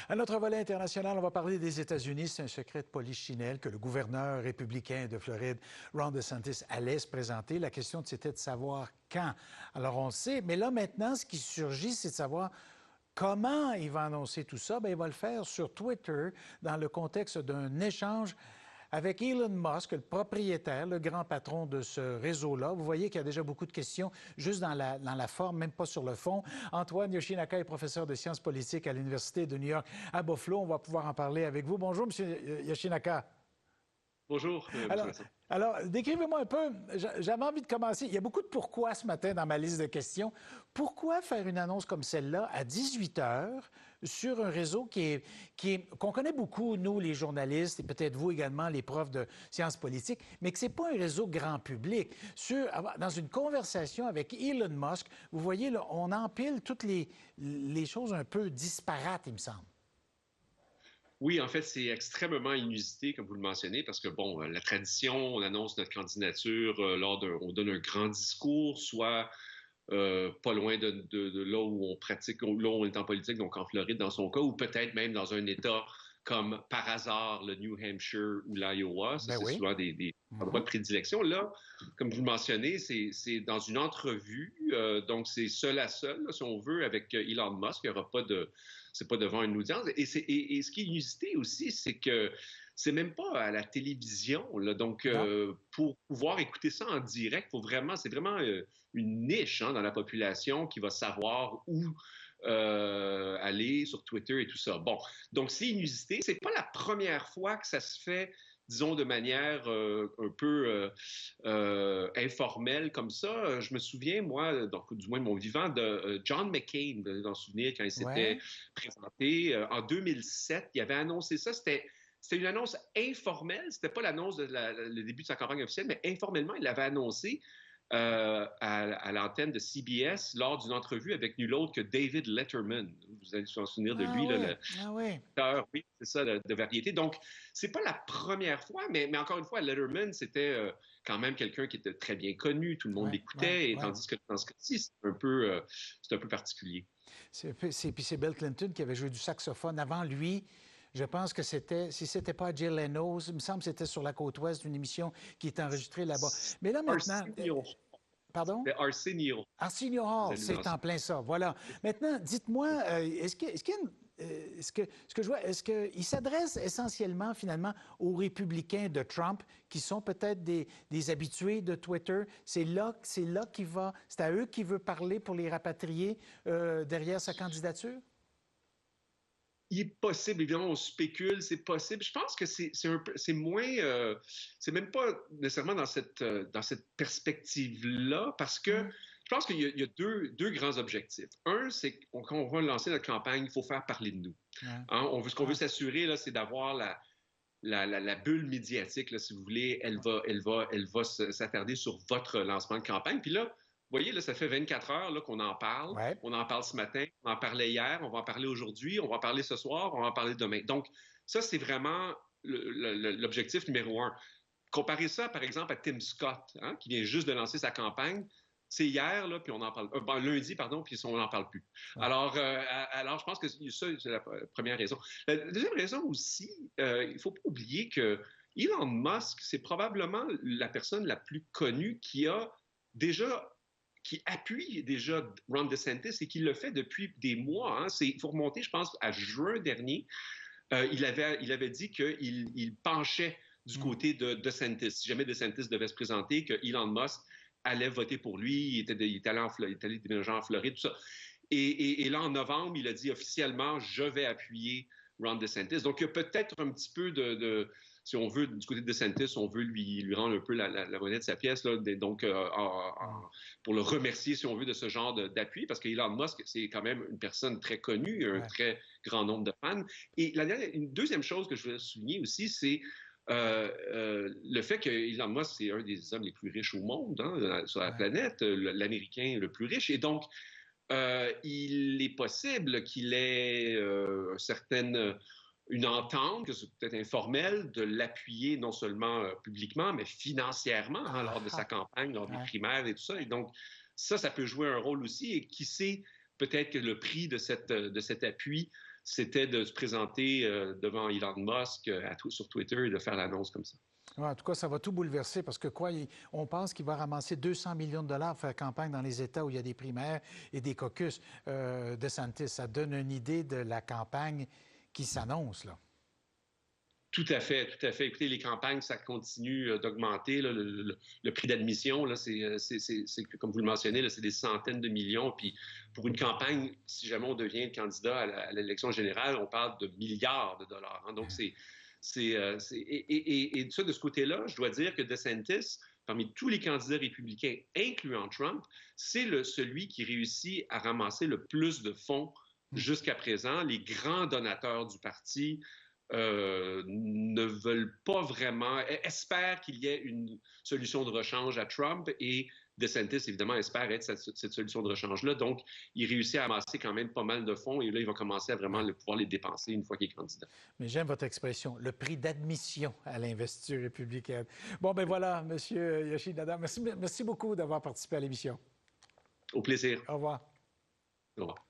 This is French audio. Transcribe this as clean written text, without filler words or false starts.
À notre volet international, on va parler des États-Unis. C'est un secret de polichinelle que le gouverneur républicain de Floride, Ron DeSantis, allait se présenter. La question, c'était de savoir quand. Alors, on le sait, mais là, maintenant, ce qui surgit, c'est de savoir comment il va annoncer tout ça. Bien, il va le faire sur Twitter dans le contexte d'un échange avec Elon Musk, le propriétaire, le grand patron de ce réseau-là. Vous voyez qu'il y a déjà beaucoup de questions juste dans la forme, même pas sur le fond. Antoine Yoshinaka est professeur de sciences politiques à l'Université de New York à Buffalo. On va pouvoir en parler avec vous. Bonjour, M. Yoshinaka. Bonjour, M. Alors, Masson. alors, décrivez-moi un peu, j'avais envie de commencer. Il y a beaucoup de pourquoi ce matin dans ma liste de questions. Pourquoi faire une annonce comme celle-là à 18 heures sur un réseau qu'on connaît beaucoup, nous, les journalistes, et peut-être vous également, les profs de sciences politiques, mais que ce n'est pas un réseau grand public. Dans une conversation avec Elon Musk, vous voyez, là, on empile toutes les choses un peu disparates, il me semble. Oui, en fait, c'est extrêmement inusité, comme vous le mentionnez, parce que, bon, la tradition, on annonce notre candidature on donne un grand discours, soit pas loin de là où on pratique, là où on est en politique, donc en Floride dans son cas, ou peut-être même dans un État comme par hasard le New Hampshire ou l'Iowa. Ça, Ben c'est oui. souvent des endroits de prédilection. Là, comme vous le mentionnez, c'est dans une entrevue, donc c'est seul à seul, là, si on veut, avec Elon Musk. Il n'y aura pas de... C'est pas devant une audience. Et ce qui est inusité aussi, c'est que c'est même pas à la télévision, là. Donc, pour pouvoir écouter ça en direct, c'est vraiment une niche dans la population qui va savoir où aller sur Twitter et tout ça. Bon, donc c'est inusité. C'est pas la première fois que ça se fait, disons, de manière un peu informelle comme ça. Je me souviens, moi, donc, du moins de mon vivant, de John McCain, d'en souvenir, quand il s'était présenté en 2007. Il avait annoncé ça. C'était une annonce informelle. C'était pas l'annonce le début de sa campagne officielle, mais informellement, il l'avait annoncé à l'antenne de CBS lors d'une entrevue avec nul autre que David Letterman. Vous allez vous en souvenir de lui, là, oui, c'est ça, de variété. Donc, c'est pas la première fois, mais encore une fois, Letterman, c'était quand même quelqu'un qui était très bien connu, tout le monde l'écoutait, et tandis que dans ce cas-ci, c'est un peu particulier. Puis c'est Bill Clinton qui avait joué du saxophone avant lui. Je pense que si c'était pas Jay Leno, il me semble que c'était sur la côte ouest d'une émission qui est enregistrée là-bas. Mais là, maintenant... Pardon? C'est Arsenio. Arsenio Hall, c'est en plein ça. Voilà. Maintenant, dites-moi, est-ce qu'il s'adresse essentiellement, finalement, aux républicains de Trump, qui sont peut-être des habitués de Twitter? C'est à eux qu'il veut parler pour les rapatrier derrière sa candidature? Il est possible, évidemment, on spécule, c'est possible. Je pense que c'est moins, c'est même pas nécessairement dans cette perspective-là, parce que je pense qu'il y a deux grands objectifs. Un, c'est quand on va lancer notre campagne, il faut faire parler de nous. Hein, ce qu'on veut s'assurer, là, c'est d'avoir la bulle médiatique, là, si vous voulez. Elle va s'attarder sur votre lancement de campagne. Puis là, vous voyez, là, ça fait 24 heures là, qu'on en parle. Ouais. On en parle ce matin, on en parlait hier, on va en parler aujourd'hui, on va en parler ce soir, on va en parler demain. Donc, ça, c'est vraiment l'objectif numéro un. Comparez ça, par exemple, à Tim Scott, hein, qui vient juste de lancer sa campagne. C'est hier, là, puis on en parle... lundi, pardon, puis on n'en parle plus. Ouais. Alors, je pense que ça, c'est la première raison. La deuxième raison aussi, il ne faut pas oublier que Elon Musk, c'est probablement la personne la plus connue qui appuie déjà Ron DeSantis et qui le fait depuis des mois. Hein. Il faut remonter, je pense, à juin dernier. Il avait dit qu'il penchait du côté de DeSantis. Si jamais DeSantis devait se présenter, que Elon Musk allait voter pour lui. Il était allé déménager en Floride, tout ça. Et là, en novembre, il a dit officiellement, je vais appuyer Ron DeSantis. Donc, il y a peut-être un petit peu si on veut, du côté de DeSantis, on veut lui rendre un peu la monnaie de sa pièce, là, donc pour le remercier, si on veut, de ce genre d'appui, parce qu'Elon Musk, c'est quand même une personne très connue, un très grand nombre de fans. Et une deuxième chose que je veux souligner aussi, c'est le fait que Elon Musk, c'est un des hommes les plus riches au monde, hein, sur la planète, l'Américain le plus riche. Et donc, il est possible qu'il ait une entente, que c'est peut-être informelle, de l'appuyer non sellement publiquement, mais financièrement lors de sa campagne, lors des primaires et tout ça. Et donc, ça peut jouer un rôle aussi. Et qui sait, peut-être que le prix de cet appui c'était de se présenter devant Elon Musk sur Twitter et de faire l'annonce comme ça. Ouais, en tout cas, ça va tout bouleverser parce que on pense qu'il va ramasser 200 millions de dollars pour faire campagne dans les États où il y a des primaires et des caucus. DeSantis, ça donne une idée de la campagne qui s'annonce, là. Tout à fait, tout à fait. Écoutez, les campagnes, ça continue d'augmenter. Le prix d'admission, comme vous le mentionnez, c'est des centaines de millions. Puis pour une campagne, si jamais on devient candidat à l'élection générale, on parle de milliards de dollars. Hein. Donc, et ça, de ce côté-là, je dois dire que DeSantis, parmi tous les candidats républicains, incluant Trump, c'est celui qui réussit à ramasser le plus de fonds jusqu'à présent. Les grands donateurs du parti ne veulent pas vraiment, espèrent qu'il y ait une solution de rechange à Trump et DeSantis, évidemment, espère être cette solution de rechange-là. Donc, il réussit à amasser quand même pas mal de fonds et là, il va commencer à vraiment pouvoir les dépenser une fois qu'il est candidat. Mais j'aime votre expression, le prix d'admission à l'investiture républicaine. Bon, ben voilà, M. Yoshida, merci beaucoup d'avoir participé à l'émission. Au plaisir. Au revoir. Au revoir.